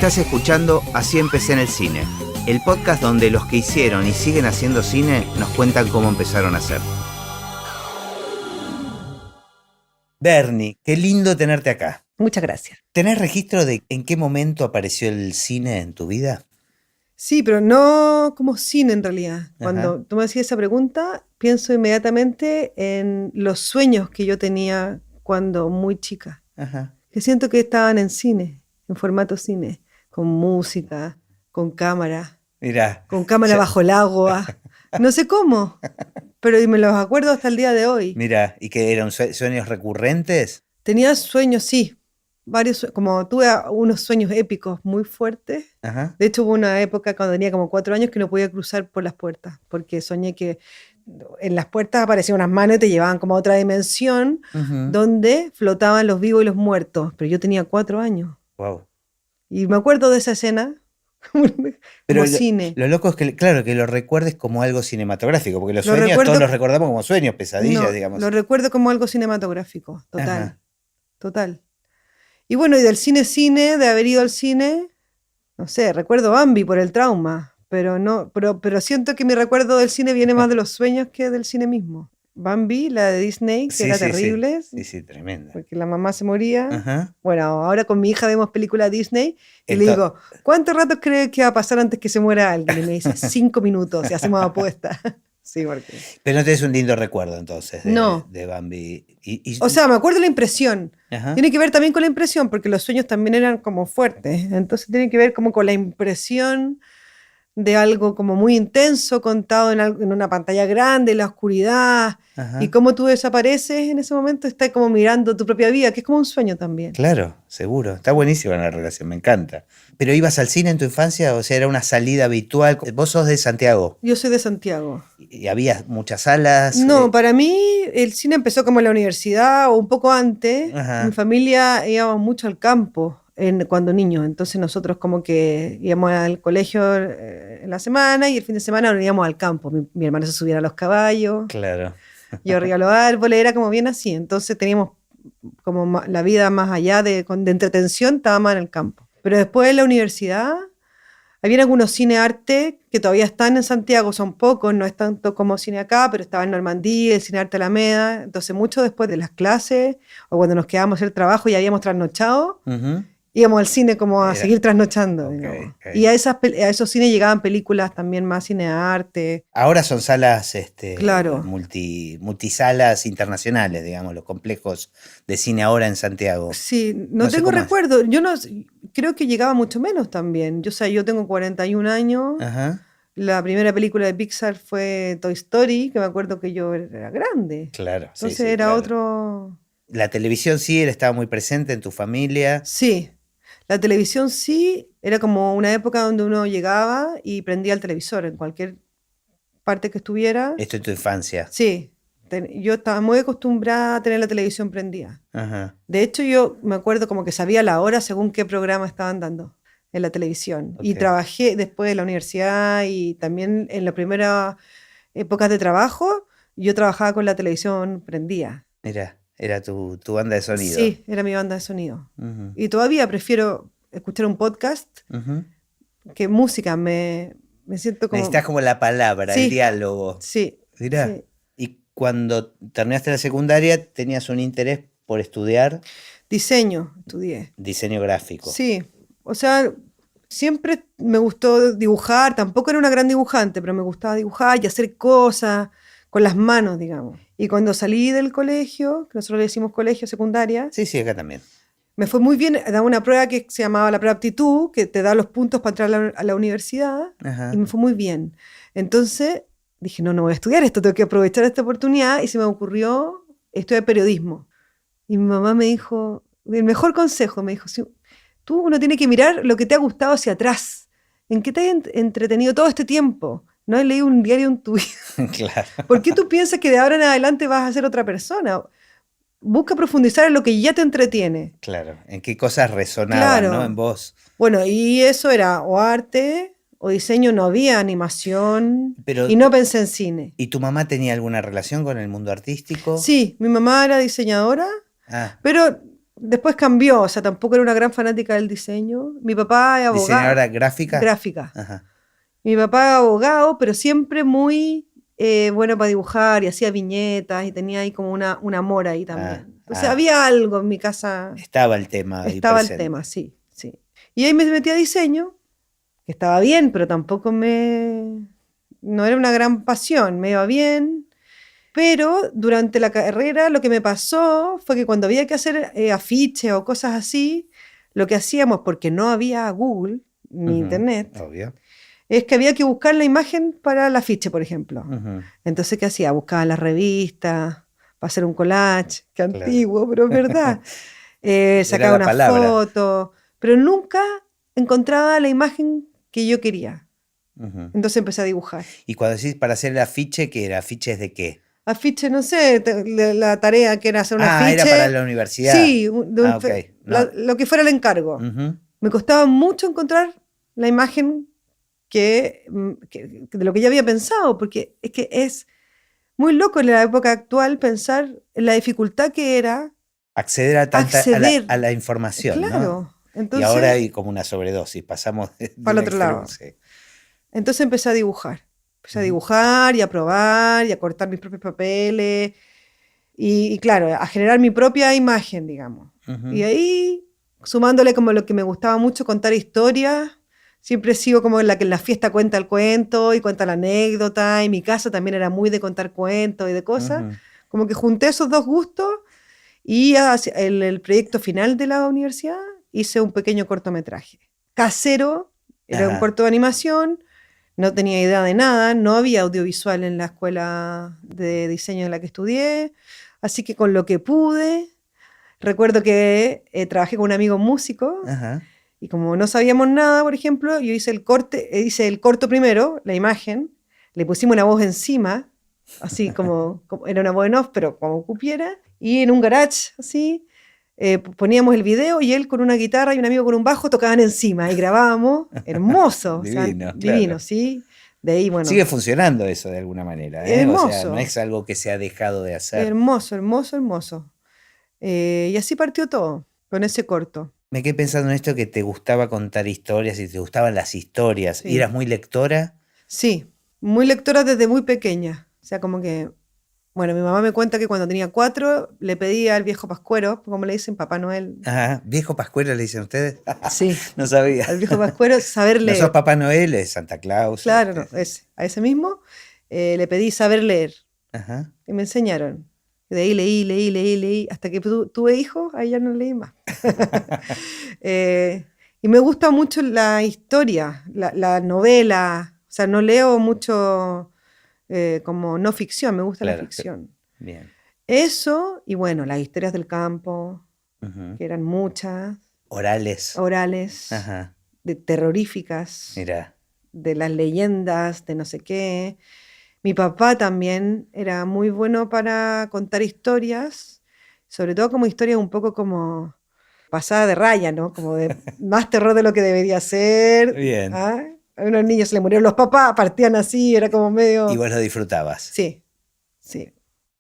Estás escuchando Así empecé en el cine, el podcast donde los que hicieron y siguen haciendo cine nos cuentan cómo empezaron a hacer. Bernie, qué lindo tenerte acá. Muchas gracias. ¿Tenés registro de en qué momento apareció el cine en tu vida? Sí, pero no como cine en realidad. Ajá. Cuando tú me hacías esa pregunta, pienso inmediatamente en los sueños que yo tenía cuando muy chica. Ajá. Que siento que estaban en cine, en formato cine, con música, con cámara Mirá. bajo el agua. No sé cómo, pero me los acuerdo hasta el día de hoy. Mirá, ¿y que eran sueños recurrentes? Tenía sueños, sí, varios, como tuve unos sueños épicos muy fuertes. Ajá. De hecho, hubo una época cuando tenía como 4 años que no podía cruzar por las puertas, porque soñé que en las puertas aparecían unas manos y te llevaban como a otra dimensión donde flotaban los vivos y los muertos. Pero yo tenía 4 años. Wow. Y me acuerdo de esa escena Pero como cine. Lo loco es que, claro, que lo recuerdes como algo cinematográfico, porque los Lo sueños recuerdo- todos los recordamos como sueños, pesadillas, No, digamos. lo recuerdo como algo cinematográfico, total, Ajá. total. Y bueno, y del cine, de haber ido al cine, no sé, recuerdo Bambi por el trauma, pero siento que mi recuerdo del cine viene más de los sueños que del cine mismo. Bambi, la de Disney, que era terrible, Sí, tremenda. porque la mamá se moría. Ajá. Bueno, ahora con mi hija vemos películas Disney y le Esto- digo, ¿cuánto rato cree que va a pasar antes que se muera alguien? Y me dice, 5 minutos y hacemos apuestas. Sí, porque... Pero no tenés un lindo recuerdo entonces No. de Bambi. O sea, me acuerdo la impresión. Ajá. Tiene que ver también con la impresión, porque los sueños también eran como fuertes. Entonces tiene que ver como con la impresión de algo como muy intenso contado en una pantalla grande, en la oscuridad. Ajá. Y cómo tú desapareces en ese momento, estás como mirando tu propia vida, que es como un sueño también. Claro, seguro. Está buenísima la relación, me encanta. ¿Pero ibas al cine en tu infancia? O sea, ¿era una salida habitual? Vos sos de Santiago. Yo soy de Santiago. ¿Y había muchas salas? No, para mí el cine empezó como en la universidad o un poco antes. Ajá. Mi familia íbamos mucho al campo cuando niños, entonces nosotros como que íbamos al colegio en la semana y el fin de semana nos íbamos al campo. Mi hermano se subía a los caballos, Claro. yo arriba a los árboles, era como bien así. Entonces teníamos como la vida más allá de entretención, estaba más en el campo. Pero después en la universidad había algunos cine arte que todavía están en Santiago, son pocos, no es tanto como cine acá, pero estaba en Normandía, el cine arte Alameda. Entonces mucho después de las clases o cuando nos quedábamos a hacer trabajo y habíamos trasnochado, Ujú. íbamos al cine como a Era- seguir trasnochando. Ok, Digamos. ok. Y a esos cines llegaban películas también más cine arte. Ahora son salas Claro. multisalas internacionales, digamos, los complejos de cine ahora en Santiago. Sí, no No sé tengo cómo es. recuerdo. Yo no creo que llegaba mucho menos también. Yo tengo 41 años. Ajá. La primera película de Pixar fue Toy Story, que me acuerdo que yo era grande. Claro. Sí, Entonces sí, era claro. otro... La televisión sí, él estaba muy presente en tu familia. Sí, la televisión sí, era como una época donde uno llegaba y prendía el televisor en cualquier parte que estuviera. Esto en tu infancia. Sí, yo estaba muy acostumbrada a tener la televisión prendida. Ajá. De hecho, yo me acuerdo como que sabía la hora según qué programa estaban dando en la televisión. Y Ok. trabajé después en la universidad y también en las primeras épocas de trabajo, yo trabajaba con la televisión prendida. Era tu banda de sonido. Sí, era mi banda de sonido. Ujú. Y todavía prefiero escuchar un podcast Ujú. que música. Me siento como... Necesitas como la palabra, Sí. el diálogo. Sí, Mirá. sí. Y cuando terminaste la secundaria, tenías un interés por estudiar Diseño estudié. diseño gráfico. Sí, o sea, siempre me gustó dibujar. Tampoco era una gran dibujante, pero me gustaba dibujar y hacer cosas con las manos, digamos. Y cuando salí del colegio, que nosotros le decimos colegio secundaria, Sí, sí, acá también. me fue muy bien. Daba una prueba que se llamaba la prueba aptitud, que te da los puntos para entrar a la universidad, Ajá. y me fue muy bien. Entonces dije, no voy a estudiar esto, tengo que aprovechar esta oportunidad, y se me ocurrió estudiar periodismo. Y mi mamá me dijo, el mejor consejo, me dijo, si, tú uno tiene que mirar lo que te ha gustado hacia atrás, en qué te has entretenido todo este tiempo. No has leído un diario en tu vida. Claro. ¿Por qué tú piensas que de ahora en adelante vas a ser otra persona? Busca profundizar en lo que ya te entretiene. Claro. ¿En qué cosas resonaban, Claro. ¿no? En vos. Bueno, y eso era o arte o diseño, no había animación. Pero- Y no pensé en cine. ¿Y tu mamá tenía alguna relación con el mundo artístico? Sí, mi mamá era diseñadora, Ah, pero Después cambió, o sea, tampoco era una gran fanática del diseño. Mi papá es abogado. ¿Diseñadora gráfica? Gráfica. Ajá. Mi papá es abogado, pero siempre muy bueno para dibujar y hacía viñetas y tenía ahí como un amor ahí también. O sea, había algo en mi casa. Estaba el tema ahí Estaba el presente. tema, sí, sí. Y ahí me metí a diseño, que estaba bien, pero tampoco no era una gran pasión, me iba bien. Pero durante la carrera lo que me pasó fue que cuando había que hacer afiches o cosas así, lo que hacíamos, porque no había Google ni Internet, Obvio. es que había que buscar la imagen para el afiche, por ejemplo. Ujú. Entonces, ¿qué hacía? Buscaba las revistas para hacer un collage, que antiguo, pero es verdad. Sacaba una foto, pero nunca encontraba la imagen que yo quería. Ujú. Entonces empecé a dibujar. Y cuando decís para hacer el afiche, ¿qué era? ¿Afiches de qué? Afiche, no sé, la tarea que era hacer un afiche. Era para la universidad. Sí, Ok. No. lo que fuera el encargo. Ujú. Me costaba mucho encontrar la imagen de lo que yo había pensado, porque es que es muy loco en la época actual pensar en la dificultad que era Acceder a tanta acceder. A la información, Claro. ¿no? Entonces, Y ahora hay como una sobredosis, pasamos de para el un otro extremo, lado. sí. Entonces empecé a dibujar. Empecé a dibujar y a probar y a cortar mis propios papeles y claro, a generar mi propia imagen, digamos. Ujú. Y ahí, sumándole como lo que me gustaba mucho, contar historias, siempre he sido como la que en la fiesta cuenta el cuento y cuenta la anécdota, y mi casa también era muy de contar cuentos y de cosas. Ujú. Como que junté esos dos gustos y el proyecto final de la universidad hice un pequeño cortometraje. Casero, era un Ajá. corto de animación, no tenía idea de nada, no había audiovisual en la escuela de diseño en la que estudié, así que con lo que pude, recuerdo que trabajé con un amigo músico Ajá. y como no sabíamos nada, por ejemplo, yo hice hice el corto primero, la imagen, le pusimos una voz encima, así como era una voz en off, pero como cupiera, y en un garage, así, poníamos el video y él con una guitarra y un amigo con un bajo tocaban encima y grabábamos, hermoso, o sea, Divino, divino, claro. ¿sí? De ahí, bueno, Sigue funcionando eso de alguna manera, ¿eh? O sea, no hermoso, es algo que se ha dejado de hacer. hermoso, hermoso, hermoso. Y así partió todo, con ese corto. Me quedé pensando en esto que te gustaba contar historias y te gustaban las historias. Sí. ¿Y eras muy lectora? Sí, muy lectora desde muy pequeña. O sea, como que, bueno, mi mamá me cuenta que cuando tenía 4 le pedía al viejo Pascuero, como le dicen Papá Noel. Ajá. ¿Viejo Pascuero le dicen ustedes? Sí, No sabía. al viejo Pascuero saber No leer. sos Papá Noel, es Santa Claus. Claro, no, a ese mismo le pedí saber leer Ajá. y me enseñaron. Y de ahí leí, hasta que tuve hijos, ahí ya no leí más. Y me gusta mucho la historia, la novela. O sea, no leo mucho como no ficción, me gusta la Claro. ficción. Bien. Eso, y bueno, las historias del campo, Ujú. que eran muchas, Orales. orales, Ajá. terroríficas, Mira. de las leyendas, de no sé qué. Mi papá también era muy bueno para contar historias, sobre todo como historias un poco como pasada de raya, ¿no? Como de más terror de lo que debería ser. Bien. ¿Ah? A unos niños se le murieron los papás, partían así, era como medio... Y vos lo disfrutabas. Sí, sí,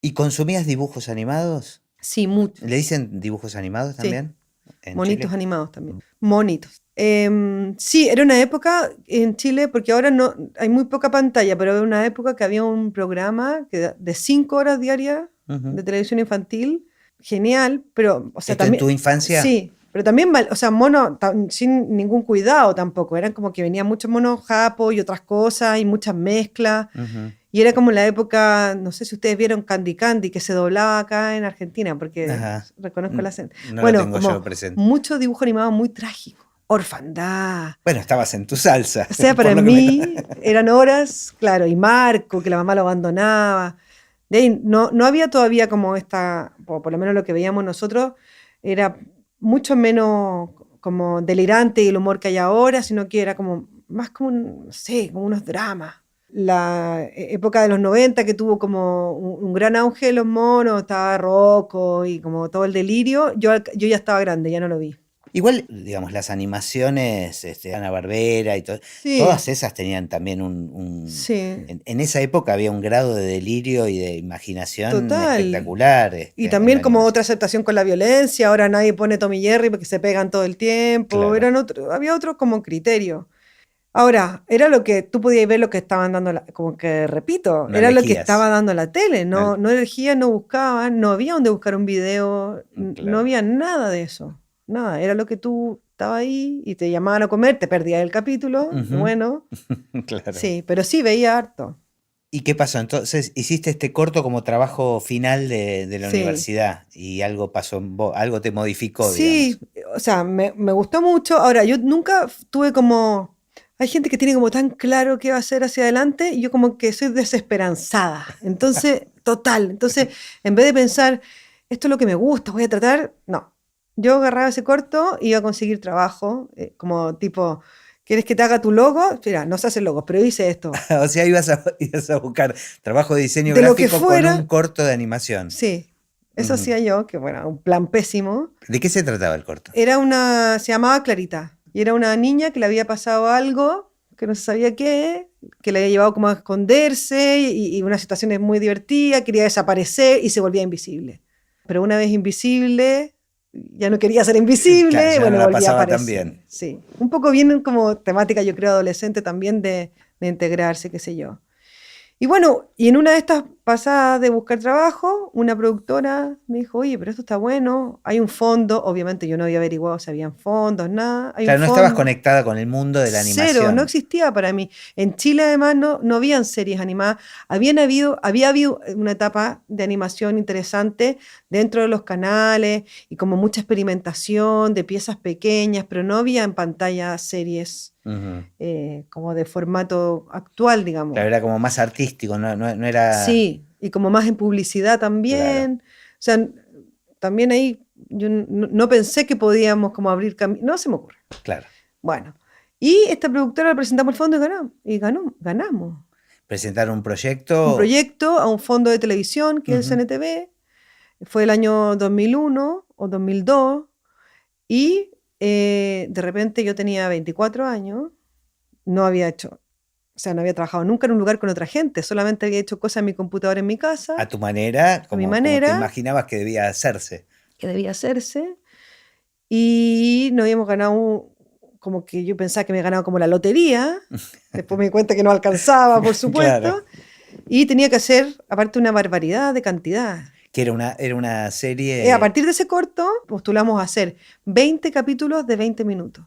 ¿Y consumías dibujos animados? sí, mucho. ¿Le dicen dibujos animados Sí. también? ¿En Monitos Chile? animados también. Monitos. Sí, era una época en Chile, porque ahora no hay muy poca pantalla, pero era una época que había un programa de 5 horas diarias Ujú. de televisión infantil, genial, pero, o sea, ¿Esto también... en tu infancia? Sí, pero también, o sea, monos sin ningún cuidado tampoco, eran como que venían muchos monos japos y otras cosas y muchas mezclas. Ujú. Y era como la época, no sé si ustedes vieron Candy Candy, que se doblaba acá en Argentina, porque Ajá. reconozco el acento. No lo Bueno, tengo como yo presente. mucho dibujo animado muy trágico. Orfandad. Bueno, estabas en tu salsa. O sea, por para lo que me mí eran horas, claro, y Marco, que la mamá lo abandonaba. De ahí no había todavía como esta, por lo menos lo que veíamos nosotros, era mucho menos como delirante y el humor que hay ahora, sino que era como más como, no sé, como unos dramas. La época de los 90 que tuvo como un gran auge de los monos, estaba Rocco y como todo el delirio, yo ya estaba grande, ya no lo vi. Igual, digamos, las animaciones, Hanna-Barbera y todo, Sí, todas esas tenían también sí, en esa época había un grado de delirio y de imaginación total. espectacular, Y en también la como animación. otra aceptación con la violencia, ahora nadie pone Tom y Jerry porque se pegan todo el tiempo, Claro, había otro como criterio. Ahora, era lo que tú podías ver lo que estaban dando, como que repito, no era lo que estaba elegías. dando la tele, No, no elegían, no buscaban, no había donde buscar un video, no claro, había nada de eso, nada, era lo que tú estabas ahí y te llamaban a comer, te perdías el capítulo, ujú, bueno, claro. sí, pero sí veía harto, ¿Y qué pasó? Entonces, hiciste este corto como trabajo final de la sí. universidad y algo pasó en vos, algo te modificó, Sí, digamos. o sea, me gustó mucho. Ahora, yo nunca tuve como... Hay gente que tiene como tan claro qué va a hacer hacia adelante y yo como que soy desesperanzada. Entonces, total. Entonces, en vez de pensar, esto es lo que me gusta, voy a tratar, no. Yo agarraba ese corto y iba a conseguir trabajo, como tipo, ¿quieres que te haga tu logo? Mira, no sé hacer logos, pero hice esto. O sea, ibas a buscar trabajo de diseño De lo que gráfico con un fuera, corto de animación. sí. Eso Ujú. hacía yo, que bueno, un plan pésimo. ¿De qué se trataba el corto? Se llamaba Clarita, y era una niña que le había pasado algo, que no se sabía qué, que le había llevado como a esconderse, y una situación muy divertida, quería desaparecer y se volvía invisible. Pero una vez invisible, ya no quería ser Claro, invisible, ya no bueno, la volvía a pasaba tan bien. aparecer. Sí, un poco bien como temática, yo creo, adolescente también de integrarse, qué sé yo. Y bueno, y en una de estas pasadas de buscar trabajo, una productora me dijo, oye, pero esto está bueno, hay un fondo, obviamente yo no había averiguado si habían fondos, nada, hay un Claro, no estabas fondo, conectada con el mundo de la cero, no animación. existía para mí. En Chile además no habían series animadas, había habido una etapa de animación interesante dentro de los canales y como mucha experimentación de piezas pequeñas, pero no había en pantalla series Ujú. como de formato actual, Claro, digamos. era como más artístico, no era. Sí, y como más en publicidad Claro, también. O sea, también ahí yo no pensé que podíamos como abrir camino. No se me ocurre. claro. Bueno, y esta productora le presentamos el fondo ganamos. Presentar un Un proyecto. proyecto a un fondo de televisión que es el Ujú. CNTV. Fue el año 2001 o 2002 y de repente yo tenía 24 años, no había hecho, o sea, no había trabajado nunca en un lugar con otra gente, solamente había hecho cosas en mi computadora en mi casa A tu manera, a mi como te manera, imaginabas que debía hacerse. que debía hacerse, y no habíamos ganado, como que yo pensaba que me había ganado como la lotería, después me di cuenta que no alcanzaba, por Claro. supuesto, y tenía que hacer, aparte, una barbaridad de cantidad. Que era una A serie partir de ese corto, postulamos a hacer 20 capítulos de 20 minutos,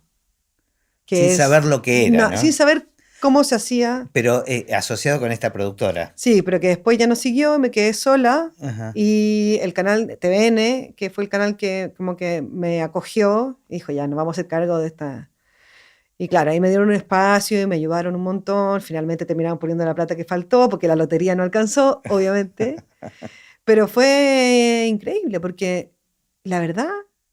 sin que es saber lo que era, sin ¿no? saber cómo se hacía. Pero asociado con esta productora. Sí, pero que después ya no siguió, me quedé sola Ajá. y el canal TVN, que fue el canal que como que me acogió, dijo, ya, nos vamos a hacer cargo de esta. Y claro, ahí me dieron un espacio y me ayudaron un montón, finalmente terminaron poniendo la plata que faltó porque la lotería no alcanzó, obviamente, pero fue increíble porque la verdad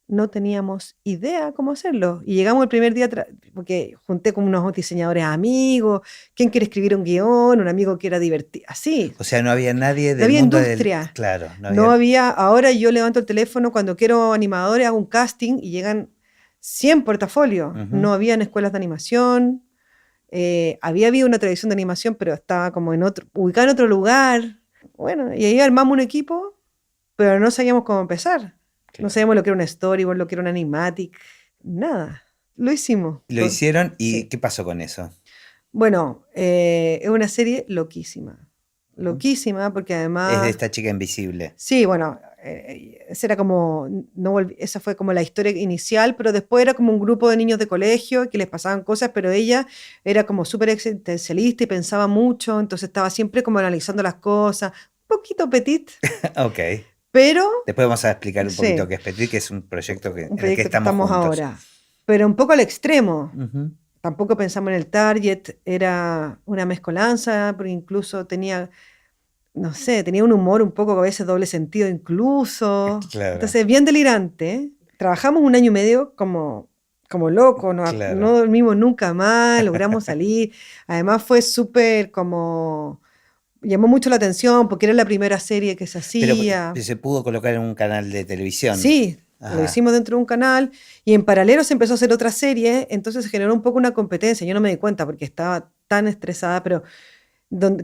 no teníamos idea cómo hacerlo. Y llegamos el primer día, porque junté con unos diseñadores amigos, quién quiere escribir un guión, un amigo que era divertido, así. O sea, no había nadie No del había mundo del. industria, Claro, no no había. había, ahora yo levanto el teléfono cuando quiero animadores, hago un casting y llegan 100 portafolios. Ujú. No habían escuelas de animación, había habido una televisión de animación, pero estaba como ubicada en otro lugar. Bueno, y ahí armamos un equipo, pero no sabíamos cómo empezar. No Claro. sabíamos lo que era un storyboard, lo que era un animatic, nada. Lo hicimos. Lo hicieron y Sí. ¿qué pasó con eso? Bueno, es una serie loquísima. Ujú. Loquísima, porque Es de además esta chica invisible. sí, bueno, esa era como, no esa fue como la historia inicial, pero después era como un grupo de niños de colegio que les pasaban cosas, pero ella era como súper existencialista y pensaba mucho, entonces estaba siempre como analizando las cosas, un poquito petit, Ok. pero Después vamos a explicar un poquito sí, qué es Petit, que es un proyecto un en el que proyecto que estamos estamos juntos. ahora, pero un poco al extremo. Ujú. Tampoco pensamos en el target, era una mezcolanza, porque incluso tenía no sé, tenía un humor un poco a veces doble sentido incluso. Claro, Entonces, bien delirante. ¿Eh? Trabajamos un año y medio como locos, no claro. dormimos nunca más, logramos salir. Además fue súper como, llamó mucho la atención porque era la primera serie que se Pero hacía. se pudo colocar en un canal de televisión. Sí, Lo Ajá. hicimos dentro de un canal y en paralelo se empezó a hacer otra serie, entonces se generó un poco una competencia. Yo no me di cuenta porque estaba tan estresada, pero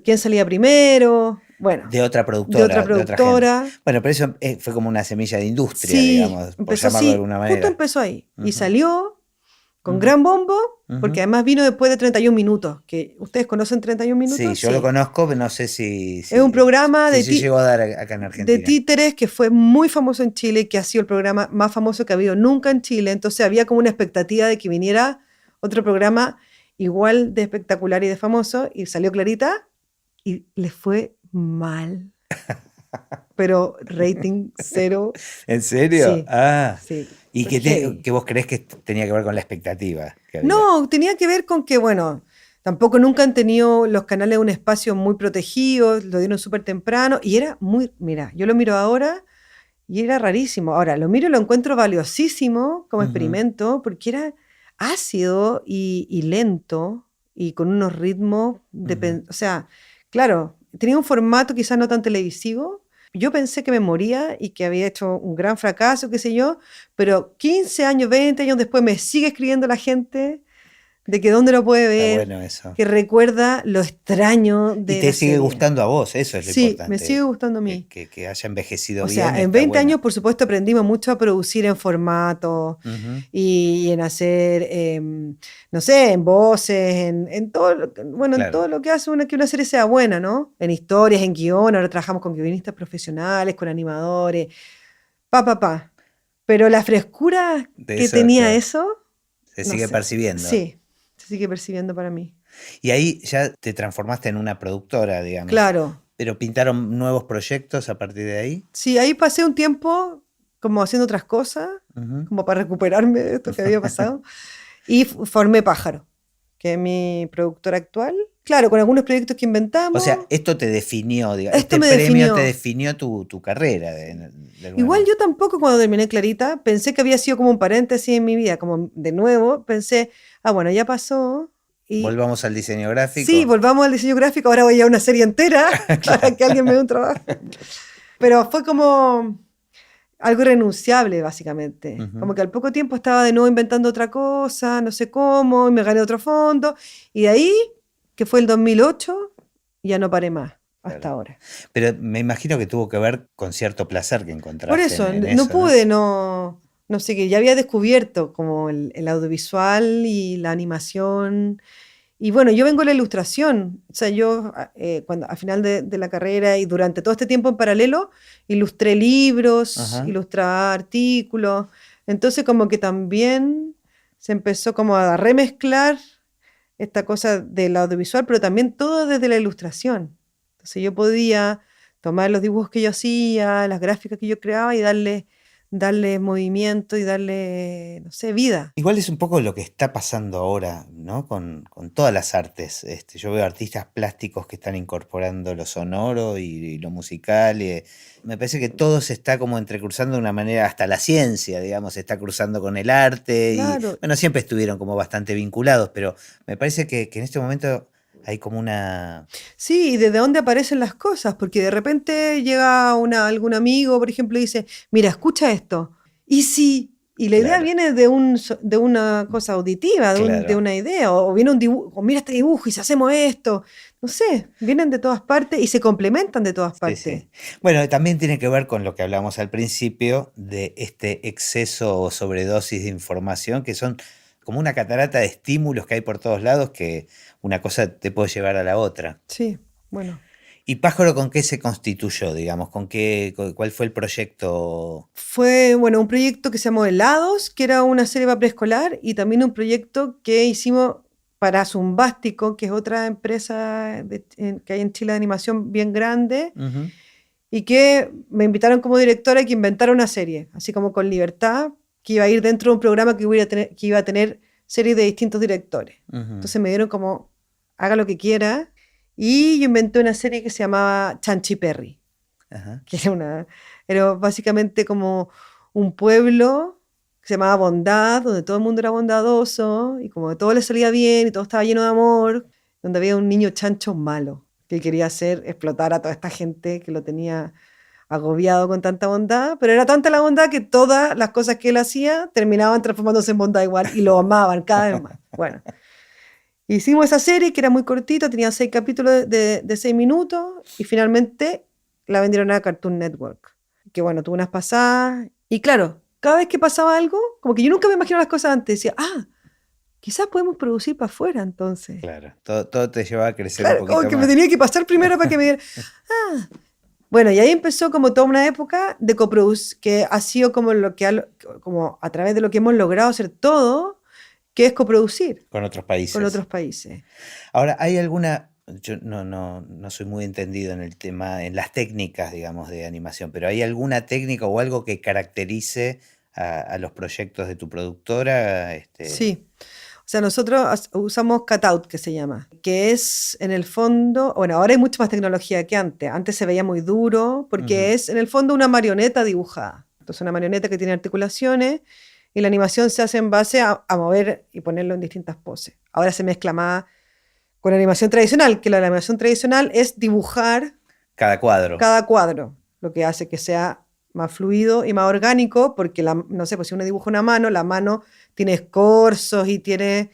¿quién salía primero? Bueno, De otra de otra productora, de otra gente. productora. Bueno, pero eso fue como una semilla de industria, Sí, digamos, por empezó llamarlo de así, alguna justo manera. empezó ahí. Y Ujú, salió con ujú, gran bombo, porque ujú. además vino después de 31 minutos. Que ¿ustedes conocen 31 Sí, minutos? yo lo Sí. conozco, pero no sé si, Es un si, programa si se llegó a dar acá en de Argentina. títeres que fue muy famoso en Chile y que ha sido el programa más famoso que ha habido nunca en Chile. Entonces había como una expectativa de que viniera otro programa igual de espectacular y de famoso, y salió Clarita y le fue mal. Pero rating cero. ¿En serio? Sí, Ah, sí, ¿y fue heavy. que vos creés que tenía que ver con la expectativa que había? No, tenía que ver con que, bueno, tampoco nunca han tenido los canales un espacio muy protegido, lo dieron súper temprano y era muy, mira, yo lo miro ahora y era rarísimo. Ahora, lo miro y lo encuentro valiosísimo como Ujú, experimento porque era ácido y lento y con unos ritmos, ujú. o sea, claro, tenía un formato quizás no tan televisivo. Yo pensé que me moría y que había hecho un gran fracaso, qué sé yo, pero 15 años, 20 años después me sigue escribiendo la gente de que dónde lo puede Está ver, bueno eso. que recuerda lo extraño Y de te la sigue serie. gustando a vos, eso es lo Sí, me sigue importante. gustando a mí. Que haya envejecido O sea, bien en está 20 bueno. años, por supuesto, aprendimos mucho a producir en formato Ujú, y en hacer, no sé, en voces, en todo, bueno, en claro. todo lo que hace que una serie sea buena, ¿no? En historias, en guión, ahora trabajamos con guionistas profesionales, con animadores, pa. Pero la frescura De que eso, tenía claro. eso, Se no sigue sé, percibiendo. sí, se sigue percibiendo para mí. Y ahí ya te transformaste en una productora, digamos. Claro, Pero pintaron nuevos proyectos a partir de ahí. sí, ahí pasé un tiempo como haciendo otras cosas, Ujú. como para recuperarme de esto que había pasado. Y formé Pájaro, que es mi productora actual. Claro, con algunos proyectos que O sea, inventamos. esto te definió, Esto este me premio te definió. definió tu carrera de alguna Igual manera. yo tampoco cuando terminé Clarita pensé que había sido como un paréntesis en mi vida, como de nuevo pensé, bueno, ya pasó. Y Volvamos al diseño sí, gráfico. volvamos al diseño gráfico, ahora voy a una serie entera para Claro. que alguien me dé un trabajo. Pero fue como algo irrenunciable, básicamente. Ujú, Como que al poco tiempo estaba de nuevo inventando otra cosa, no sé cómo, y me gané otro fondo. Y de ahí, que fue el 2008, ya no paré más, hasta claro. ahora. Pero me imagino que tuvo que ver con cierto placer que Por encontraste eso, en no eso, ¿no? pude, no sé qué, ya había descubierto como el audiovisual y la animación. Y bueno, yo vengo de la ilustración, o sea, yo cuando, al final de la carrera y durante todo este tiempo en paralelo, ilustré libros, Ajá. ilustraba artículos, entonces como que también se empezó como a remezclar esta cosa del audiovisual, pero también todo desde la ilustración. Entonces yo podía tomar los dibujos que yo hacía, las gráficas que yo creaba y darle movimiento y darle, no sé, vida. Igual es un poco lo que está pasando ahora, ¿no? Con todas las artes. Yo veo artistas plásticos que están incorporando lo sonoro y lo musical. Me parece que todo se está como entrecruzando de una manera, hasta la ciencia, digamos, se está cruzando con el arte. Y Claro, bueno, siempre estuvieron como bastante vinculados, pero me parece que en este momento hay como una... sí, y desde dónde aparecen las cosas, porque de repente llega algún amigo, por ejemplo, y dice, mira, escucha esto. Y sí, y la idea Claro, viene de una cosa auditiva, de claro. una idea, o viene un dibujo, o mira este dibujo y si hacemos esto. No sé, vienen de todas partes y se complementan de todas Sí, partes. sí. Bueno, también tiene que ver con lo que hablamos al principio de este exceso o sobredosis de información, que son como una catarata de estímulos que hay por todos lados, que una cosa te puede llevar a la otra. Sí, bueno. ¿Y Pájaro con qué se constituyó, digamos? ¿Cuál fue el proyecto? Fue, bueno, un proyecto que se llamó Helados, que era una serie para preescolar, y también un proyecto que hicimos para Zumbástico, que es otra empresa que hay en Chile de animación bien grande, Ujú, y que me invitaron como directora y que inventara una serie, así como con libertad, que iba a ir dentro de un programa que iba a tener series de distintos directores. ujú, Entonces me dieron como, haga lo que quiera, y yo inventé una serie que se llamaba Chanchi Perry, ajá. que era básicamente como un pueblo que se llamaba Bondad, donde todo el mundo era bondadoso, y como que todo le salía bien y todo estaba lleno de amor, donde había un niño chancho malo que quería hacer explotar a toda esta gente que lo tenía agobiado con tanta bondad, pero era tanta la bondad que todas las cosas que él hacía terminaban transformándose en bondad igual y lo amaban cada vez más. Bueno, hicimos esa serie que era muy cortita, tenía 6 capítulos de 6 minutos y finalmente la vendieron a Cartoon Network. Que bueno, tuvo unas pasadas y claro, cada vez que pasaba algo, como que yo nunca me imaginaba las cosas antes, decía, quizás podemos producir para afuera entonces. Claro, todo te lleva a crecer Claro, un poquito como que más. me tenía que pasar primero para que me diera. Bueno, y ahí empezó como toda una época de coproducir, que ha sido como como a través de lo que hemos logrado hacer todo, que es coproducir Con otros países. con otros países. Ahora, ¿hay alguna? Yo no soy muy entendido en el tema, en las técnicas, digamos, de animación, pero ¿hay alguna técnica o algo que caracterice a los proyectos de tu productora? Sí. O sea, nosotros usamos cutout, que se llama, que es en el fondo, bueno, ahora hay mucha más tecnología que antes. Antes se veía muy duro porque es en el fondo una marioneta dibujada. Entonces una marioneta que tiene articulaciones y la animación se hace en base a mover y ponerlo en distintas poses. Ahora se mezcla más con la animación tradicional, que la animación tradicional es dibujar Cada cuadro. cada cuadro, lo que hace que sea más fluido y más orgánico, porque no sé, pues si uno dibuja una mano, la mano tiene escorzos y tiene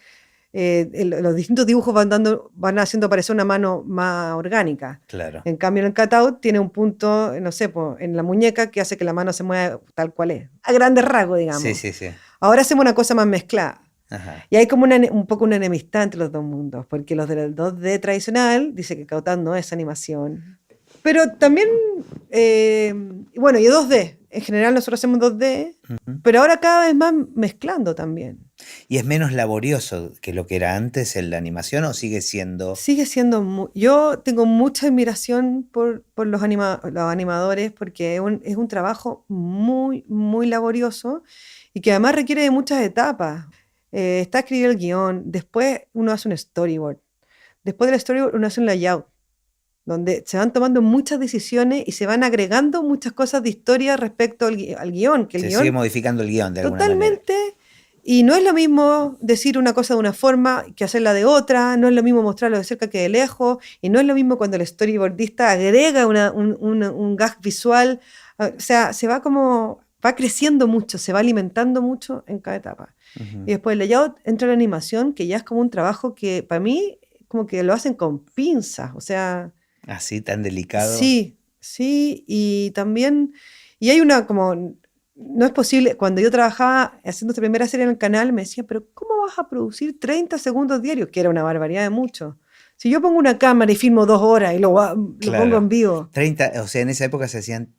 los distintos dibujos van haciendo parecer una mano más orgánica. Claro. En cambio, en el cutout tiene un punto, no sé, pues, en la muñeca que hace que la mano se mueva tal cual es, a grandes rasgos, digamos. Sí. Ahora hacemos una cosa más mezclada. Ajá. Y hay como un poco una enemistad entre los dos mundos, porque los del 2D tradicional dicen que cutout no es animación. Pero también, bueno, y 2D. En general nosotros hacemos 2D, pero ahora cada vez más mezclando también. ¿Y es menos laborioso que lo que era antes en la animación o sigue siendo? Sigue siendo yo tengo mucha admiración por los animadores porque es un trabajo muy, muy laborioso y que además requiere de muchas etapas. Está escribir el guión, después uno hace un storyboard, después del storyboard uno hace un layout, donde se van tomando muchas decisiones y se van agregando muchas cosas de historia respecto al guión. Que el Se guión, sigue modificando el guión de alguna manera. totalmente. Y no es lo mismo decir una cosa de una forma que hacerla de otra, no es lo mismo mostrarlo de cerca que de lejos, y no es lo mismo cuando el storyboardista agrega un gag visual. O sea, va creciendo mucho, se va alimentando mucho en cada etapa. Y después el layout entra la animación, que ya es como un trabajo que para mí como que lo hacen con pinzas, o sea... Así, tan delicado. Sí, y también, y hay como, no es posible, cuando yo trabajaba haciendo esta primera serie en el canal, me decía, pero ¿cómo vas a producir 30 segundos diarios? Que era una barbaridad de mucho. Si yo pongo una cámara y filmo 2 horas y lo pongo en vivo. 30, o sea, en esa época se hacían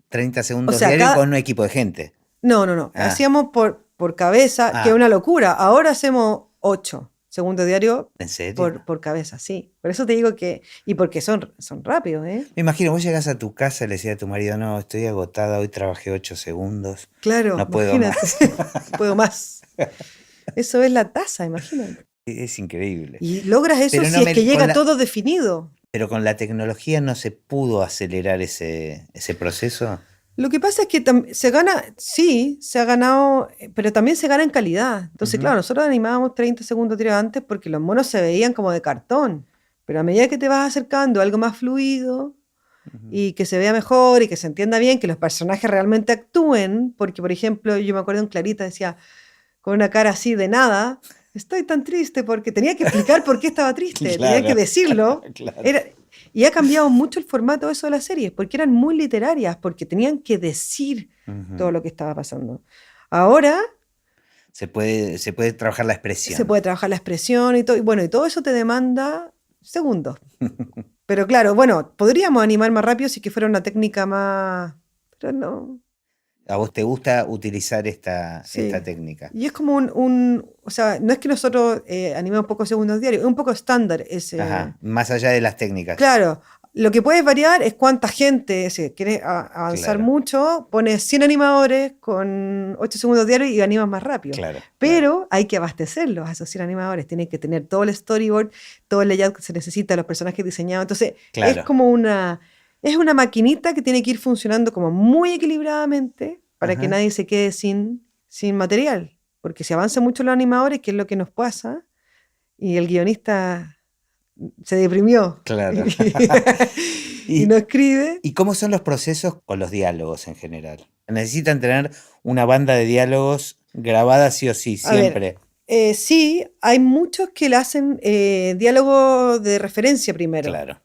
30 segundos O sea, diarios con un equipo de gente. No. Hacíamos por cabeza, que es una locura. Ahora hacemos 8 segundos diarios ¿En serio? por cabeza, sí. Por eso te digo que, y porque son rápidos, ¿eh? Me imagino, vos llegás a tu casa y le decís a tu marido, no, estoy agotada, hoy trabajé 8 segundos. Claro, no puedo imagínate. más. No puedo más. Eso es la tasa, imagínate. Es increíble. Y logras eso Pero si es que llega todo definido. Pero con la tecnología no se pudo acelerar ese proceso. Lo que pasa es que se gana, sí, se ha ganado, pero también se gana en calidad. Entonces, claro, nosotros animábamos 30 segundos antes porque los monos se veían como de cartón. Pero a medida que te vas acercando a algo más fluido y que se vea mejor y que se entienda bien, que los personajes realmente actúen, porque, por ejemplo, yo me acuerdo en Clarita decía, con una cara así de nada, estoy tan triste porque tenía que explicar por qué estaba triste, Claro, tenía que decirlo. claro. Y ha cambiado mucho el formato eso de las series, porque eran muy literarias, porque tenían que decir todo lo que estaba pasando. Ahora... Se puede trabajar la expresión. Se puede trabajar la expresión y todo. Y bueno, y todo eso te demanda segundos. Pero claro, bueno, podríamos animar más rápido si que fuera una técnica más... Pero no... ¿A vos te gusta utilizar esta técnica? Y es como o sea, no es que nosotros animemos pocos segundos diarios, es un poco estándar ese... Ajá, más allá de las técnicas. Claro, lo que puedes variar es cuánta gente, si quieres avanzar mucho, pones 100 animadores con 8 segundos diarios y animas más rápido. Claro, pero hay que abastecerlos a esos 100 animadores, tienen que tener todo el storyboard, todo el layout que se necesita, los personajes diseñados. Entonces, es como es una maquinita que tiene que ir funcionando como muy equilibradamente para que nadie se quede sin material. Porque si avanzan mucho los animadores, que es lo que nos pasa, y el guionista se deprimió. Claro. y no escribe. ¿Y cómo son los procesos con los diálogos en general? ¿Necesitan tener una banda de diálogos grabada sí o sí, A ver, siempre? sí, hay muchos que le hacen diálogo de referencia primero. Claro.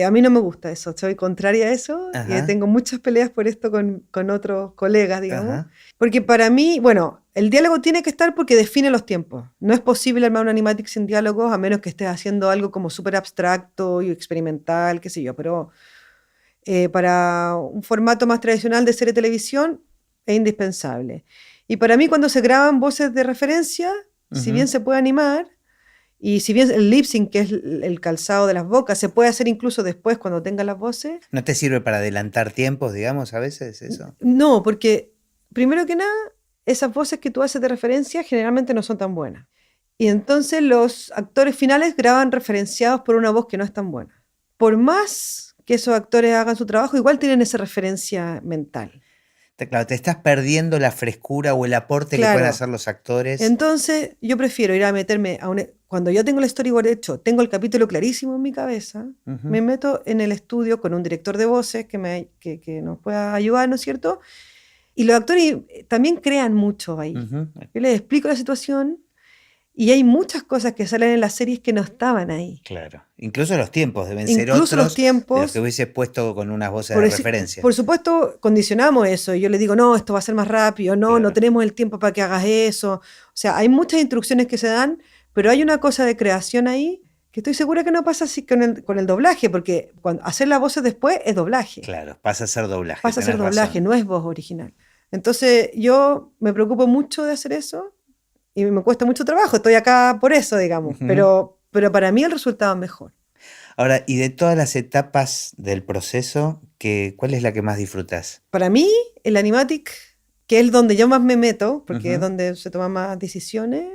A mí no me gusta eso, soy contraria a eso. Ajá. Tengo muchas peleas por esto con otros colegas, digamos. Ajá. Porque para mí, bueno, el diálogo tiene que estar porque define los tiempos. No es posible armar una animatic sin diálogos a menos que estés haciendo algo como súper abstracto y experimental, qué sé yo. Pero para un formato más tradicional de serie de televisión es indispensable. Y para mí cuando se graban voces de referencia, si bien se puede animar, y si bien el lip sync, que es el calzado de las bocas, se puede hacer incluso después cuando tenga las voces. ¿No te sirve para adelantar tiempos, digamos, a veces eso? No, porque primero que nada, esas voces que tú haces de referencia generalmente no son tan buenas. Y entonces los actores finales graban referenciados por una voz que no es tan buena. Por más que esos actores hagan su trabajo, igual tienen esa referencia mental. Claro, te estás perdiendo la frescura o el aporte que pueden hacer los actores. Entonces, yo prefiero ir a meterme cuando yo tengo el storyboard hecho, tengo el capítulo clarísimo en mi cabeza, me meto en el estudio con un director de voces que nos pueda ayudar, ¿no es cierto? Y los actores también crean mucho ahí. Yo les explico la situación y hay muchas cosas que salen en las series que no estaban ahí. Claro. Incluso los tiempos deben Incluso ser otros los tiempos, de los que hubiese puesto con unas voces de referencia. Por supuesto, condicionamos eso. Yo le digo, no, esto va a ser más rápido, no, no tenemos el tiempo para que hagas eso. O sea, hay muchas instrucciones que se dan, pero hay una cosa de creación ahí que estoy segura que no pasa así con el doblaje, porque hacer las voces después es doblaje. Claro, pasa a ser doblaje. Pasa a ser doblaje, no es voz original. Entonces, yo me preocupo mucho de hacer eso y me cuesta mucho trabajo. Estoy acá por eso, digamos, pero para mí el resultado es mejor. Ahora, y de todas las etapas del proceso, ¿cuál es la que más disfrutas? Para mí, el animatic, que es donde yo más me meto, porque es donde se toman más decisiones,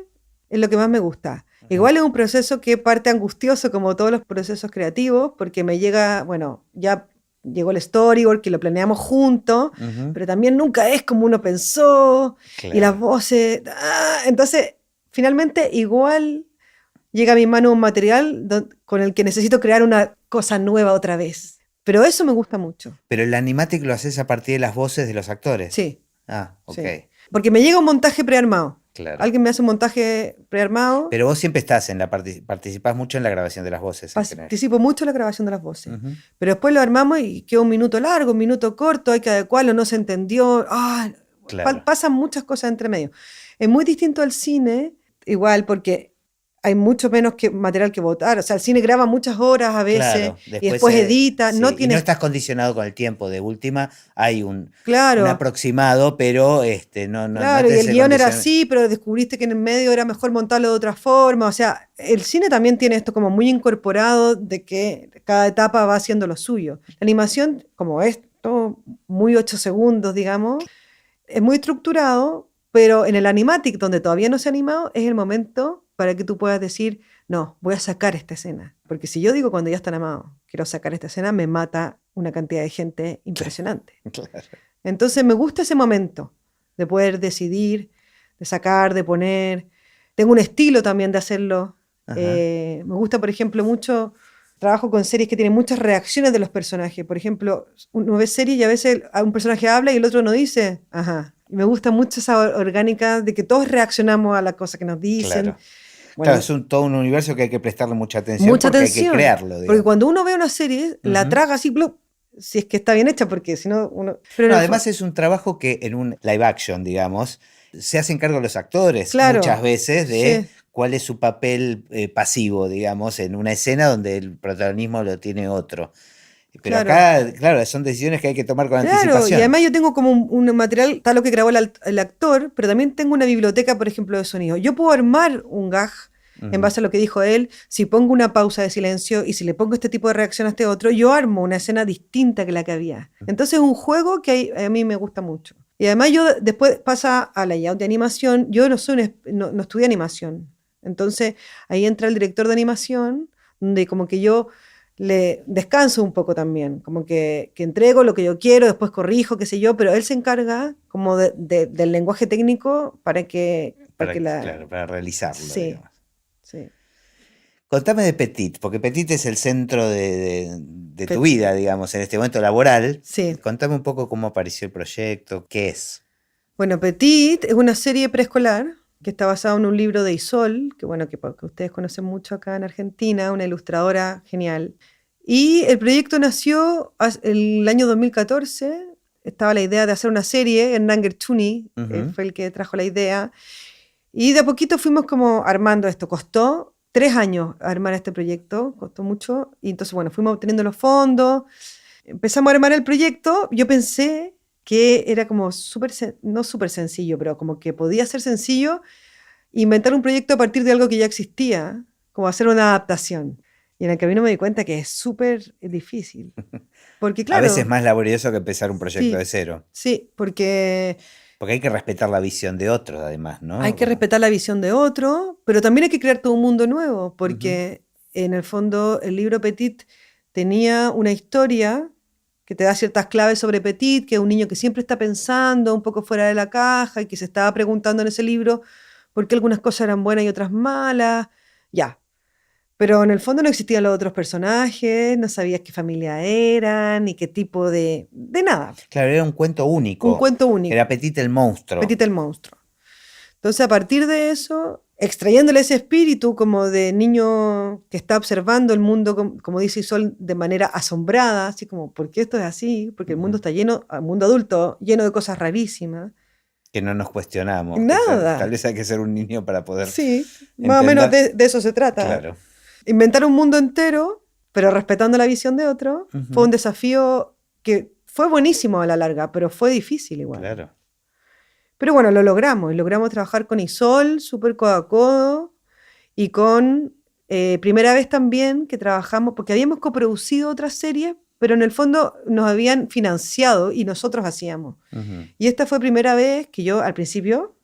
es lo que más me gusta. Igual es un proceso que parte angustioso, como todos los procesos creativos, porque me llega, bueno, ya llegó el storyboard, que lo planeamos juntos, pero también nunca es como uno pensó, y las voces... entonces, finalmente, igual llega a mi mano un material con el que necesito crear una cosa nueva otra vez. Pero eso me gusta mucho. ¿Pero el animatic lo haces a partir de las voces de los actores? Sí. Ah, ok. Sí. Porque me llega un montaje prearmado. Claro. Alguien me hace un montaje prearmado. Pero vos siempre estás participás mucho en la grabación de las voces. Participo mucho en la grabación de las voces. Pero después lo armamos y queda un minuto largo, un minuto corto, hay que adecuarlo, no se entendió. Pasan muchas cosas entre medio. Es muy distinto al cine, igual, porque hay mucho menos material que votar. O sea, el cine graba muchas horas a veces y después edita. Sí, no estás condicionado con el tiempo. De última hay un Claro. aproximado, pero no. Claro, y el guión era así, pero descubriste que en el medio era mejor montarlo de otra forma. O sea, el cine también tiene esto como muy incorporado de que cada etapa va haciendo lo suyo. La animación, como esto, muy 8 segundos, digamos, es muy estructurado, pero en el animatic, donde todavía no se ha animado, es el momento para que tú puedas decir, no, voy a sacar esta escena. Porque si yo digo cuando ya está animado, quiero sacar esta escena, me mata una cantidad de gente impresionante. Claro. Entonces me gusta ese momento de poder decidir, de sacar, de poner. Tengo un estilo también de hacerlo. Me gusta, por ejemplo, mucho, trabajo con series que tienen muchas reacciones de los personajes. Por ejemplo, uno ve series y a veces un personaje habla y el otro no dice, ajá. Y me gusta mucho esa orgánica de que todos reaccionamos a las cosas que nos dicen. Claro. Bueno, claro, es todo un universo que hay que prestarle mucha atención mucha porque atención, hay que crearlo. Digamos. Porque cuando uno ve una serie, la traga así, blup, si es que está bien hecha, porque si no uno... Pero además es un trabajo que en un live action, digamos, se hacen cargo los actores muchas veces de cuál es su papel pasivo, digamos, en una escena donde el protagonismo lo tiene otro. Pero acá, claro, son decisiones que hay que tomar con anticipación. Y además yo tengo como un material, tal lo que grabó el actor, pero también tengo una biblioteca, por ejemplo, de sonido. Yo puedo armar un gag en base a lo que dijo él. Si pongo una pausa de silencio y si le pongo este tipo de reacción a este otro, yo armo una escena distinta que la que había. Entonces es un juego que a mí me gusta mucho. Y además yo después pasa a layout de animación. Yo no estudié animación. Entonces ahí entra el director de animación, donde como que yo le descanso un poco también, como que entrego lo que yo quiero, después corrijo, qué sé yo, pero él se encarga como del lenguaje técnico para para realizarlo. Sí, digamos. sí. Contame de Petit, porque Petit es el centro de tu Pe- vida, digamos, en este momento laboral. Sí. Contame un poco cómo apareció el proyecto, qué es. Bueno, Petit es una serie preescolar que está basada en un libro de Isol, que bueno, que ustedes conocen mucho acá en Argentina, una ilustradora genial. Y el proyecto nació el año 2014. Estaba la idea de hacer una serie. Hernán Gerchuni Ujú. fue el que trajo la idea. Y de a poquito fuimos como armando esto. Costó 3 años armar este proyecto, costó mucho. Y entonces, bueno, fuimos obteniendo los fondos, empezamos a armar el proyecto. Yo pensé que era como no súper sencillo, pero como que podía ser sencillo inventar un proyecto a partir de algo que ya existía, como hacer una adaptación. Y en el camino me di cuenta que es súper difícil. Porque A veces claro, más laborioso que empezar un proyecto de sí, cero, sí, porque porque hay que respetar la visión de otros, además, hay ¿no? que respetar la visión de otro, pero también hay que crear todo un mundo nuevo, Ujú. porque en el fondo el libro Petit tenía una historia que te da ciertas claves sobre Petit, que es un niño que siempre está pensando un poco fuera de la caja y que se estaba preguntando en ese libro por qué algunas cosas eran buenas y otras malas. Ya, pero en el fondo no existían los otros personajes, no sabías qué familia eran, ni qué tipo de nada. Claro, era un cuento Un único. cuento Era único, Petit el monstruo. Petit el monstruo. Entonces, a partir de eso, extrayéndole ese espíritu como de niño que está observando el mundo, como dice Isol, de manera asombrada, así como, ¿por qué esto es así? Porque el mundo Ujú. está lleno, el mundo adulto, lleno de cosas rarísimas. Que no nos cuestionamos, que tal Nada. vez hay que ser un niño para poder Sí, más o menos entender. de eso se trata. Claro. Inventar un mundo entero, pero respetando la visión de otro, fue Ujú. un desafío que fue buenísimo a la larga, pero fue difícil igual. Claro. Pero bueno, lo logramos, y logramos trabajar con Isol, súper codo a codo, y con primera vez también que trabajamos, porque habíamos coproducido otras series, pero en el fondo nos habían financiado y nosotros hacíamos. Ujú. Y esta fue primera vez que yo al principio,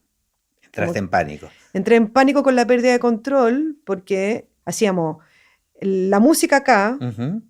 Entraste como en pánico. entré en pánico con la pérdida de control, porque hacíamos la música acá, Ujú.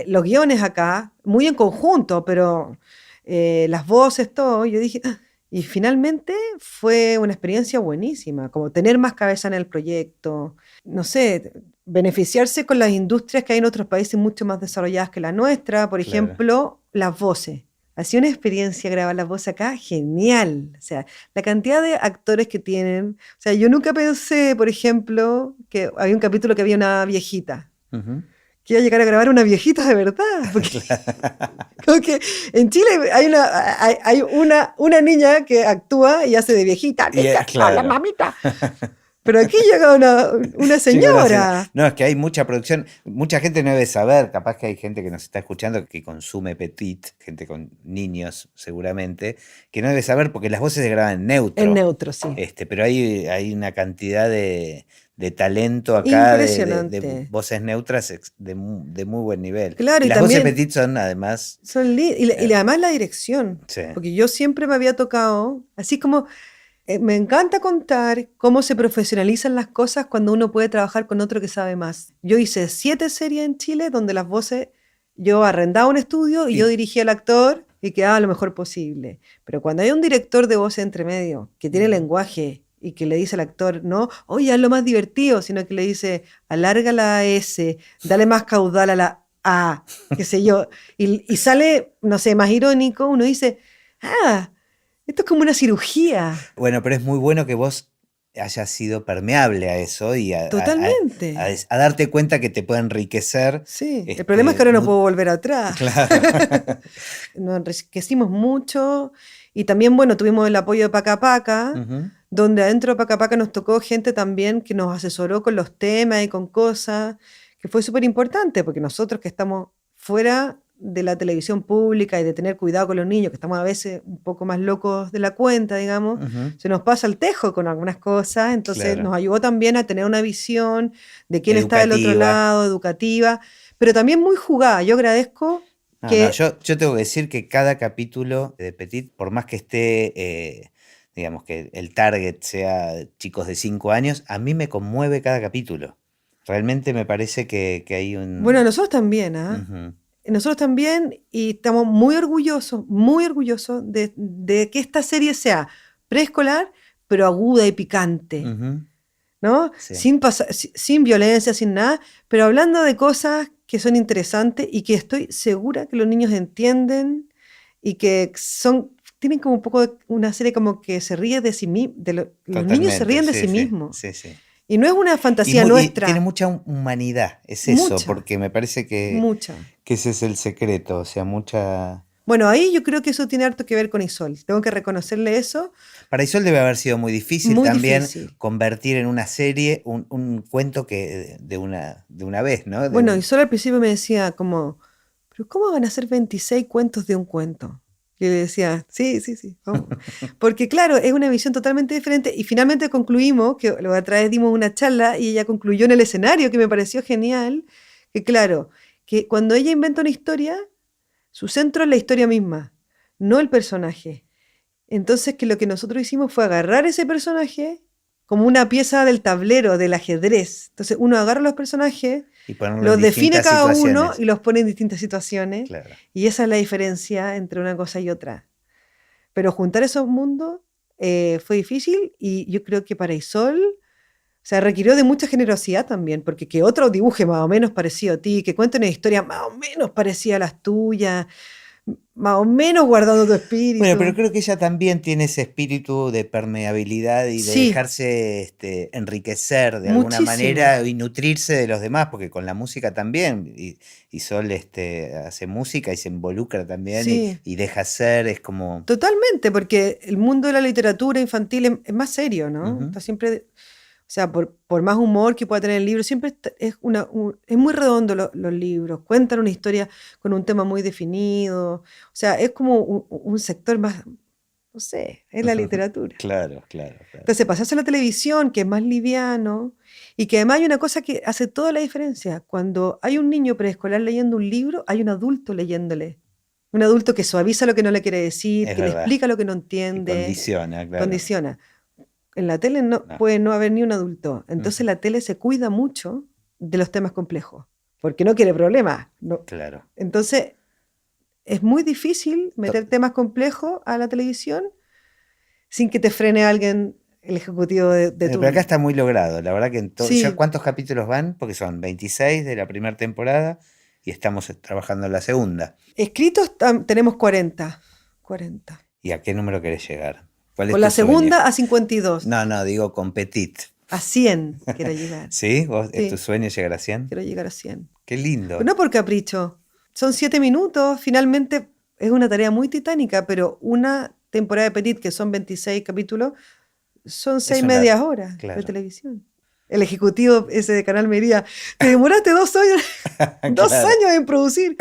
los guiones acá, muy en conjunto, pero las voces, todo. Yo dije, "Ah". Y finalmente fue una experiencia buenísima, como tener más cabeza en el proyecto, no sé, beneficiarse con las industrias que hay en otros países mucho más desarrolladas que la nuestra, por Claro. ejemplo, las voces. Ha sido una experiencia grabar las voces acá, genial. O sea, la cantidad de actores que tienen. O sea, yo nunca pensé, por ejemplo, que había un capítulo que había una viejita Ujú. que iba a llegar a grabar una viejita de verdad, porque Claro. como que en Chile hay una niña que actúa y hace de viejita, hola Claro. mamita, pero aquí llega una Llegó una señora. señora. No, es que hay mucha producción. Mucha gente no debe saber, capaz que hay gente que nos está escuchando que consume Petit, gente con niños seguramente, que no debe saber porque las voces se graban en En neutro. neutro, sí. Pero hay una cantidad de talento acá, de Impresionante. voces neutras de muy buen nivel. Claro, Y y las voces también Petit son además, y eh, además la dirección, sí. porque yo siempre me había tocado, así como me encanta contar cómo se profesionalizan las cosas cuando uno puede trabajar con otro que sabe más. Yo hice 7 series en Chile donde las voces, yo arrendaba un estudio y yo Y, dirigía al actor y quedaba lo mejor posible. Pero cuando hay un director de voces entre medio que tiene lenguaje y que le dice al actor, no, oye, haz lo más divertido, sino que le dice, alarga la S, dale más caudal a la A, qué sé yo, y sale, no sé, más irónico, uno dice, ah, esto es como una cirugía. bueno, pero es muy bueno que vos hayas sido permeable a eso y Totalmente. a darte cuenta que te puede enriquecer. Sí. El problema es que ahora no puedo volver atrás. Claro. Nos enriquecimos mucho y también, bueno, tuvimos el apoyo de Paca Paca, Ujú. donde adentro de Paca Paca nos tocó gente también que nos asesoró con los temas y con cosas, que fue súper importante, porque nosotros que estamos fuera de la televisión pública y de tener cuidado con los niños, que estamos a veces un poco más locos de la cuenta, digamos, Ujú. se nos pasa el tejo con algunas cosas, entonces Claro. nos ayudó también a tener una visión de quién está del otro Educativa. lado, educativa, pero también muy jugada. Yo agradezco No, que yo tengo que decir que cada capítulo de Petit, por más que esté, digamos que el target sea chicos de 5 años, a mí me conmueve cada capítulo. Realmente me parece que hay bueno, un... nosotros también, ¿ah? Ujú. Nosotros también, y estamos muy orgullosos de que esta serie sea preescolar, pero aguda y picante. Ujú. ¿no? Sí. Sin violencia, sin nada, pero hablando de cosas que son interesantes y que estoy segura que los niños entienden y que tienen como un poco una serie como que se ríe de sí mismos, los niños se Totalmente, ríen de sí, sí sí, mismos. sí, sí. Y no es una fantasía Y tiene nuestra, mucha humanidad, es eso, mucha, porque me parece mucha. que ese es el secreto, o sea, mucha... Bueno, ahí yo creo que eso tiene harto que ver con Isol. Tengo que reconocerle eso. Para Isol debe haber sido muy difícil Muy también difícil. convertir en una serie un cuento que de una vez, ¿no? Bueno, Isol al principio me decía como, pero ¿cómo van a hacer 26 cuentos de un cuento? Y yo le decía, sí, sí, sí, vamos. Porque claro, es una visión totalmente diferente y finalmente concluimos, que la otra vez dimos una charla y ella concluyó en el escenario, que me pareció genial, que claro, que cuando ella inventa una historia, su centro es la historia misma, no el personaje. Entonces que lo que nosotros hicimos fue agarrar ese personaje como una pieza del tablero del ajedrez. Entonces uno agarra los personajes, Y ponerlo en los define distintas cada uno situaciones. y los pone en distintas situaciones. Claro. Y esa es la diferencia entre una cosa y otra. Pero juntar esos mundos fue difícil y yo creo que para Isol, o sea, requirió de mucha generosidad también, porque que otro dibuje más o menos parecido a ti, que cuente una historia más o menos parecida a las tuyas, más o menos guardando tu Bueno, pero espíritu. creo que ella también tiene ese espíritu de permeabilidad y de Sí, dejarse enriquecer de alguna muchísimo. manera y nutrirse de los demás, porque con la música también, y Sol hace música y se involucra también Sí, y deja ser, es como... totalmente, porque el mundo de la literatura infantil es más serio, ¿no? Ujú, Está siempre, o sea, por más humor que pueda tener el libro, siempre es muy redondo los libros, cuentan una historia con un tema muy definido, o sea, es como un sector más, no sé, es la literatura. claro, claro, claro. Entonces, pasarse a la televisión, que es más liviano, y que además hay una cosa que hace toda la diferencia. Cuando hay un niño preescolar leyendo un libro, hay un adulto leyéndole. Un adulto que suaviza lo que no le quiere decir, Es que le verdad. explica lo que no Y entiende, condiciona, claro. condiciona. En la tele no No. puede no haber ni un adulto. Entonces Ujú, la tele se cuida mucho de los temas complejos, porque no quiere problemas. No. claro. Entonces es muy difícil To- meter temas complejos a la televisión sin que te frene alguien, el ejecutivo de Pero acá turno. está muy logrado, la verdad que ¿ya Sí, cuántos capítulos van? Porque son 26 de la primera temporada y estamos trabajando en la segunda. escritos tenemos 40. 40. ¿Y a qué número querés llegar? ¿Cuál es Con tu la sueño? segunda a 52. No, no, digo con Petit. A 100 quiero llegar. ¿Sí? ¿Vos, es tu Sí, sueño llegar a 100? quiero llegar a 100. Qué Pero lindo. no por capricho. Son 7 minutos. Finalmente es una tarea muy titánica, pero una temporada de Petit, que son 26 capítulos, son Es 6 una... medias horas de Claro, televisión. El ejecutivo ese de Canal me diría, te demoraste 2 años, dos claro. años en producir.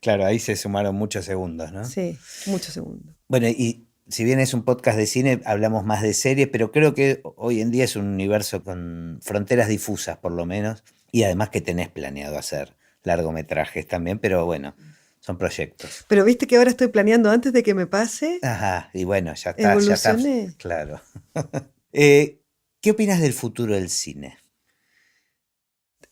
Claro, ahí se sumaron muchos segundos, ¿no? Sí, muchos segundos. Bueno, y si bien es un podcast de cine, hablamos más de series, pero creo que hoy en día es un universo con fronteras difusas, por lo menos, y además que tenés planeado hacer largometrajes también, pero bueno, son proyectos. Pero viste que ahora estoy planeando antes de que me pase, Ajá, y bueno, ya está, evolucioné. claro. ¿Qué opinas del futuro del cine?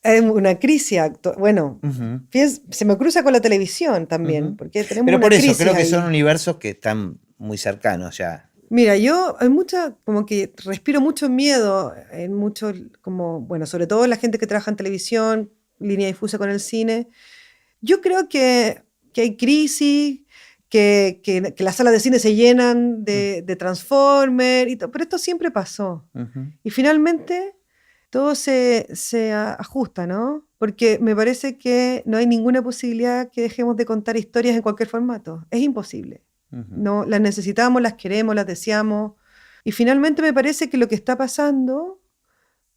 Hay una crisis actual. Bueno, Ujú, se me cruza con la televisión también, ujú. porque tenemos Pero una por eso, crisis creo que son ahí. universos que están muy cercanos ya. Mira, yo hay mucha, como que respiro mucho miedo en mucho, como, bueno, sobre todo la gente que trabaja en televisión, línea difusa con el cine. Yo creo que hay crisis, que las salas de cine se llenan Mm, de Transformers, pero esto siempre pasó. ujú, Y finalmente todo se ajusta, ¿no? Porque me parece que no hay ninguna posibilidad que dejemos de contar historias en cualquier formato. Es imposible. ujú. No, las necesitamos, las queremos, las deseamos. Y finalmente me parece que lo que está pasando,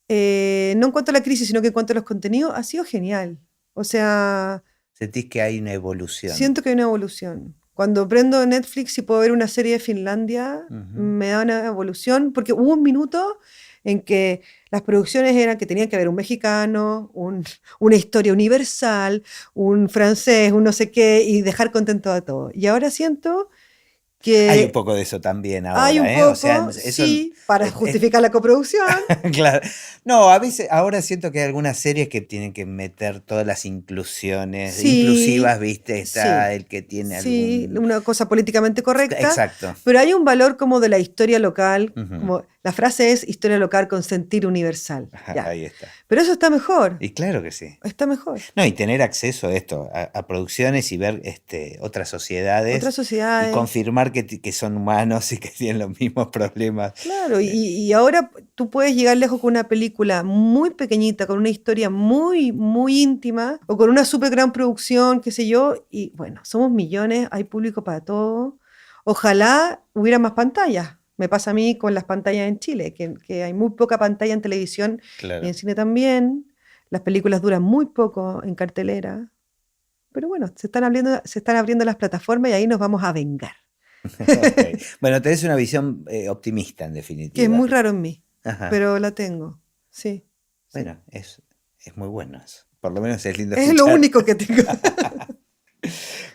no en cuanto a la crisis, sino que en cuanto a los contenidos, ha sido genial. O sea, Sentís que hay una evolución. siento que hay una evolución. Cuando prendo Netflix y puedo ver una serie de Finlandia, Ujú. me da una evolución, porque hubo un minuto en que las producciones eran que tenían que haber un mexicano, una historia universal, un francés, un no sé qué, y dejar contento a todos. Y ahora siento que Hay un poco de eso también ahora, hay un poco, O sea, eso, sí, para justificar la coproducción. claro. No, a veces, ahora siento que hay algunas series que tienen que meter todas las inclusiones, Sí, inclusivas, ¿viste? Está sí, el que tiene sí, algún... una cosa políticamente correcta, Exacto. pero hay un valor como de la historia local, Ujú. como la frase es historia local con sentir universal. Ya. Ahí está. Pero eso está mejor, Y claro que sí. está mejor. No, y tener acceso a esto, a producciones y ver otras sociedades Otras y sociedades, confirmar que son humanos y que tienen los mismos problemas. claro, y ahora tú puedes llegar lejos con una película muy pequeñita, con una historia muy, muy íntima, o con una súper gran producción, qué sé yo, y bueno, somos millones, hay público para todo. Ojalá hubiera más pantallas. Me pasa a mí con las pantallas en Chile, que hay muy poca pantalla en televisión y Claro. en cine también. Las películas duran muy poco en cartelera. Pero bueno, se están abriendo las plataformas y ahí nos vamos a vengar. Ok. Bueno, tenés una visión optimista en Que es definitiva. muy raro en mí, Ajá. pero la tengo. Sí. Sí. Bueno, es muy bueno eso. Por lo menos es lindo Es lo escuchar. único que tengo.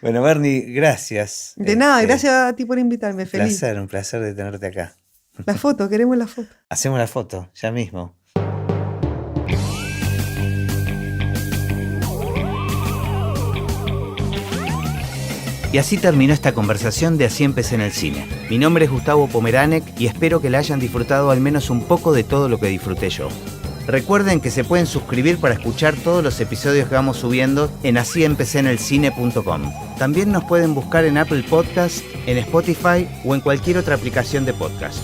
Bueno, Bernie, gracias. De nada, gracias a ti por invitarme, feliz. Un placer de tenerte acá. La foto, queremos la foto. Hacemos la foto, ya mismo. Y así terminó esta conversación de Así empecé en el cine. Mi nombre es Gustavo Pomeranek y espero que la hayan disfrutado al menos un poco de todo lo que disfruté yo. Recuerden que se pueden suscribir para escuchar todos los episodios que vamos subiendo en asíempecéenelcine.com. También nos pueden buscar en Apple Podcasts, en Spotify o en cualquier otra aplicación de podcast.